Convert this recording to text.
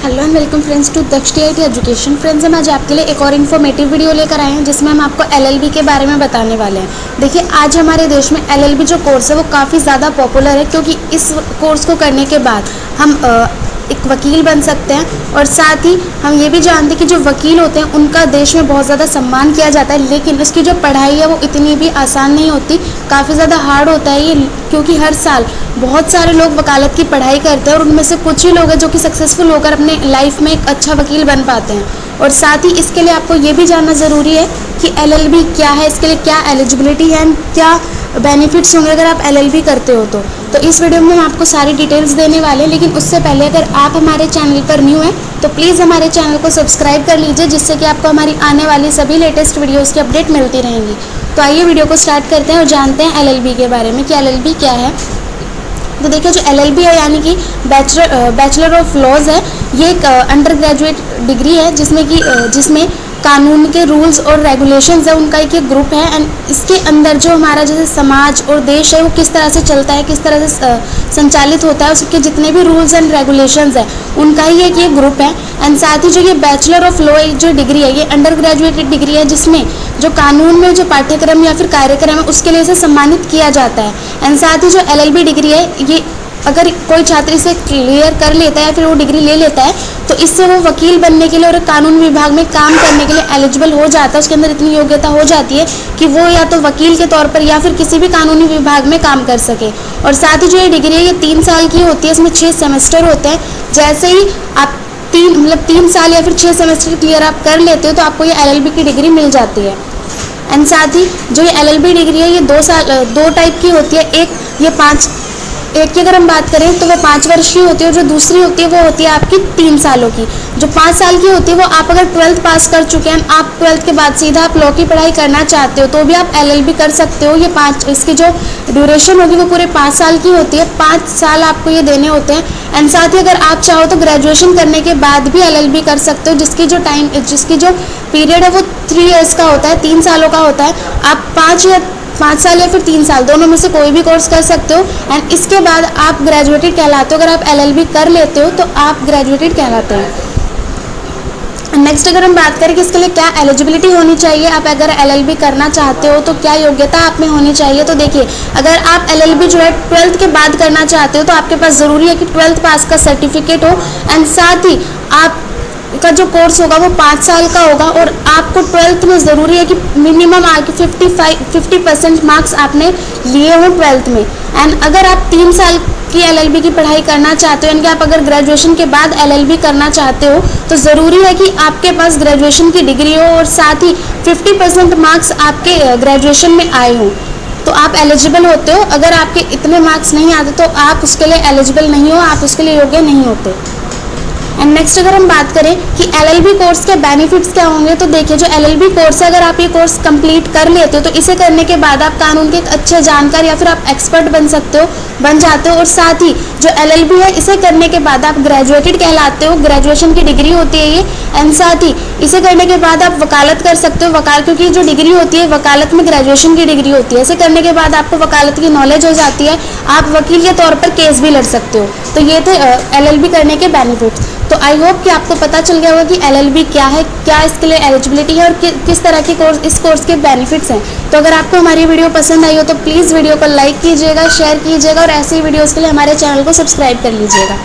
Hello and welcome friends to Daksh TIT education. Friends, हम आज आपके लिए एक और इन्फॉर्मेटिव वीडियो लेकर आए हैं जिसमें हम आपको एलएलबी के बारे में बताने वाले हैं। देखिए, आज हमारे देश में एलएलबी जो कोर्स है वो काफ़ी ज़्यादा पॉपुलर है, क्योंकि इस कोर्स को करने के बाद हम एक वकील बन सकते हैं और साथ ही हम ये भी जानते हैं कि जो वकील होते हैं उनका देश में बहुत ज़्यादा सम्मान किया जाता है। लेकिन इसकी जो पढ़ाई है वो इतनी भी आसान नहीं होती, काफ़ी ज़्यादा हार्ड होता है ये, क्योंकि हर साल बहुत सारे लोग वकालत की पढ़ाई करते हैं और उनमें से कुछ ही लोग हैं जो कि सक्सेसफुल होकर अपने लाइफ में एक अच्छा वकील बन पाते हैं। और साथ ही इसके लिए आपको ये भी जानना ज़रूरी है कि एलएलबी क्या है, इसके लिए क्या एलिजिबिलिटी है, क्या बेनिफिट्स होंगे अगर आप एलएलबी करते हो तो इस वीडियो में हम आपको सारी डिटेल्स देने वाले हैं। लेकिन उससे पहले अगर आप हमारे चैनल पर न्यू हैं तो प्लीज़ हमारे चैनल को सब्सक्राइब कर लीजिए, जिससे कि आपको हमारी आने वाली सभी लेटेस्ट वीडियोज़ की अपडेट मिलती रहेंगी। तो आइए वीडियो को स्टार्ट करते हैं और जानते हैं एलएलबी के बारे में कि एलएलबी क्या है। तो देखिए, जो एलएलबी है यानी कि बैचलर ऑफ लॉज है, ये एक अंडर ग्रेजुएट डिग्री है जिसमें कानून के रूल्स और रेगुलेशंस है उनका एक ग्रुप है। एंड इसके अंदर जो हमारा जैसे समाज और देश है वो किस तरह से चलता है, किस तरह से संचालित होता है, उसके जितने भी रूल्स एंड रेगुलेशंस है उनका ही एक ये ग्रुप है। एंड साथ ही जो ये बैचलर ऑफ लॉ जो डिग्री है, ये अंडर ग्रेजुएटेड डिग्री है जिसमें जो कानून में जो पाठ्यक्रम या फिर कार्यक्रम है उसके लिए इसे सम्मानित किया जाता है। एंड साथ ही जो एलएलबी डिग्री है, ये अगर कोई छात्र इसे क्लियर कर लेता है या फिर वो डिग्री ले लेता है तो इससे वो वकील बनने के लिए और कानून विभाग में काम करने के लिए एलिजिबल हो जाता है। उसके अंदर इतनी योग्यता हो जाती है कि वो या तो वकील के तौर पर या फिर किसी भी कानूनी विभाग में काम कर सके। और साथ ही जो ये डिग्री है ये 3 साल की होती है, इसमें 6 सेमेस्टर होते हैं। जैसे ही आप 3 साल या फिर 6 सेमेस्टर क्लियर आप कर लेते हो तो आपको ये एलएलबी की डिग्री मिल जाती है। एंड साथ ही जो ये एलएलबी डिग्री है ये 2 टाइप की होती है। एक की अगर हम बात करें तो वो 5 वर्ष की होती है, और जो दूसरी होती है वो होती है आपकी 3 सालों की। जो 5 साल की होती है वो आप अगर 12th पास कर चुके हैं, आप 12th के बाद सीधा आप लॉ की पढ़ाई करना चाहते हो तो भी आप एलएलबी कर सकते हो। ये 5 इसकी जो ड्यूरेशन होगी वो पूरे 5 साल की होती है, 5 साल आपको ये देने होते हैं। एंड साथ ही अगर आप चाहो तो ग्रेजुएशन करने के बाद भी एलएलबी कर सकते हो, जिसकी जो पीरियड है वो 3 ईयर्स का होता है, 3 सालों का होता है। आप 5 साल या फिर 3 साल दोनों में से कोई भी कोर्स कर सकते हो। एंड इसके बाद आप ग्रेजुएटेड कहलाते हो। अगर आप एलएलबी कर लेते हो तो आप ग्रेजुएटेड कहलाते हो। नेक्स्ट अगर हम बात करें कि इसके लिए क्या एलिजिबिलिटी होनी चाहिए, आप अगर एलएलबी करना चाहते हो तो क्या योग्यता आप में होनी चाहिए, तो देखिए, अगर आप एलएलबी जो है 12th के बाद करना चाहते हो तो आपके पास ज़रूरी है कि 12th पास का सर्टिफिकेट हो। एंड साथ ही आप का जो कोर्स होगा वो 5 साल का होगा, और आपको 12th में ज़रूरी है कि मिनिमम आपके 50% मार्क्स आपने लिए हो 12th में। एंड अगर आप 3 साल की एलएलबी की पढ़ाई करना चाहते हो, यानी कि आप अगर ग्रेजुएशन के बाद एलएलबी करना चाहते हो तो ज़रूरी है कि आपके पास ग्रेजुएशन की डिग्री हो और साथ ही 50% मार्क्स आपके ग्रेजुएशन में आए हो तो आप एलिजिबल होते हो। अगर आपके इतने मार्क्स नहीं आते तो आप उसके लिए एलिजिबल नहीं हो, आप उसके लिए योग्य नहीं होते। एंड नेक्स्ट अगर हम बात करें कि एलएलबी कोर्स के बेनिफिट्स क्या होंगे, तो देखिए, जो एलएलबी कोर्स है अगर आप ये कोर्स कंप्लीट कर लेते हो तो इसे करने के बाद आप कानून के एक अच्छे जानकार या फिर आप एक्सपर्ट बन जाते हो। और साथ ही जो एलएलबी है इसे करने के बाद आप ग्रेजुएटेड कहलाते हो, ग्रेजुएशन की डिग्री होती है ये। एंड साथ ही इसे करने के बाद आप वकालत कर सकते हो, क्योंकि जो डिग्री होती है वकालत में ग्रेजुएशन की डिग्री होती है। इसे करने के बाद आपको वकालत की नॉलेज हो जाती है, आप वकील के तौर पर केस भी लड़ सकते हो। तो ये थे एलएलबी करने के बेनिफिट्स। तो आई होप कि आपको पता चल गया होगा कि एलएलबी क्या है, क्या इसके लिए एलिजिबिलिटी है और किस तरह के इस कोर्स के बेनिफिट्स हैं। तो अगर आपको हमारी वीडियो पसंद आई हो तो प्लीज़ वीडियो को लाइक कीजिएगा, शेयर कीजिएगा और ऐसी वीडियोज़ के लिए हमारे चैनल को सब्सक्राइब कर लीजिएगा।